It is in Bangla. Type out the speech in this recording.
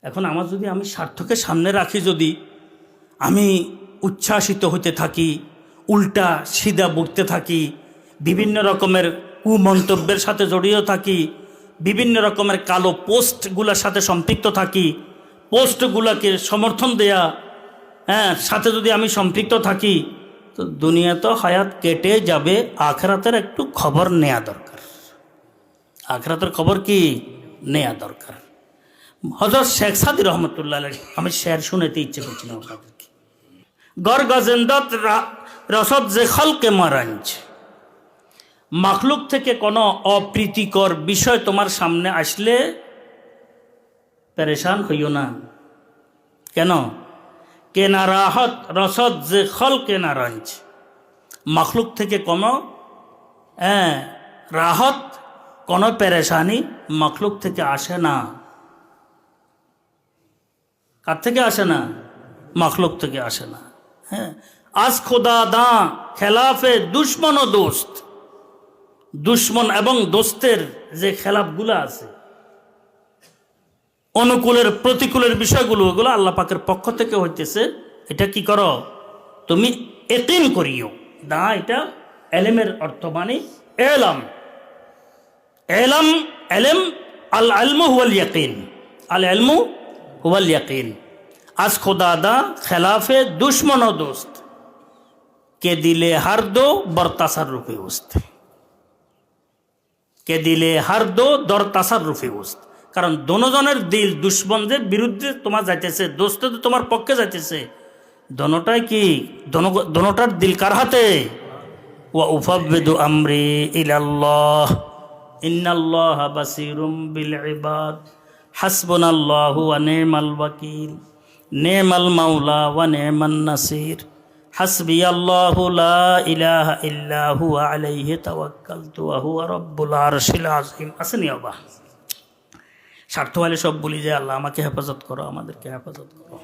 এখন আমার যদি আমি স্বার্থকে সামনে রাখি, যদি আমি উচ্ছ্বাসিত হতে থাকি, উল্টা সিধা বলতে থাকি, বিভিন্ন রকমের কুমন্তব্যের সাথে জড়িয়ে থাকি, বিভিন্ন রকমের কালো পোস্টগুলোর সাথে সম্পৃক্ত থাকি, পোস্টগুলোকে সমর্থন দেয়া সাথে যদি আমি সম্পৃক্ত থাকি, তো দুনিয়া তো হায়াত কেটে যাবে। আখিরাতের একটু খবর নেওয়া দরকার। আখিরাতের খবর কি নেওয়া দরকার। হযরত শেখ সাদী রহমতুল্লাহ আলাইহি, আমি শের শুনেতে ইচ্ছে করছিলাম আপনাদেরকে। গর গজেন্দত রসদ যে খলকে মারাঞ্জ, মাখলুক থেকে কোনো অপ্রীতিকর বিষয় তোমার সামনে আসলে পেরেশান হইও না। কেন? কেনা রাহত রসদ যে খল কেনা রঞ্জ, মাখলুক থেকে কোনো রাহত, কোনো পেরেশানি মাখলুক থেকে আসে না। কার থেকে আসে না? মাখলুক থেকে আসে না। আজ খোদা দা খেলাফে দুশ্মন ও দোস্ত, দুশ্মন এবং দোস্তের যে খেলাফগুলো আছে, অনুকূলের প্রতিকূলের বিষয়গুলো, ওগুলো আল্লাহ পাকের পক্ষ থেকে হইতেছে। এটা কি করো? তুমি ইয়াকিন করিও। দা এটা এলেমের অর্থ, মানে এলাম। এলাম, এলেম, আল ইলমু হুয়াল ইয়াকিন, আল ইলমু হুয়াল ইয়াকিন। আজ খোদা দা খেলাফে দুশ্মন ও দোস্ত, কে দিলে হার দো বরতাসার রূপে উস্ত, কে দিলে হার দো দরতাসার রূপে উস্ত। কারণ দোনোজনের দিল দুশ্মনদের বিরুদ্ধে তোমার যাইতেছে, দোস্ত তো তোমার পক্ষে যাইতেছে। দোনোটাই কি? দোনোটার দিল কার হাতে? ওয়া উফাব্বিদু আমরি ইলাল্লাহ ইন্নাল্লাহা বাসীরুম বিল ইবাদ হাসবুনাল্লাহু ওয়া নি'মাল ওয়াকিল নি'মাল মাওলা ওয়া নি'মান নাসির হাসবিয়াল্লাহু লা ইলাহা ইল্লা হুয়া আলাইহি তাওয়াক্কালতু ওয়া হুয়া রাব্বুল আরশিল আযীম। আসেনি বাবা? স্বার্থ হলে সব বলি যে আল্লাহ আমাকে হেফাজত করো, আমাদেরকে হেফাজত করো।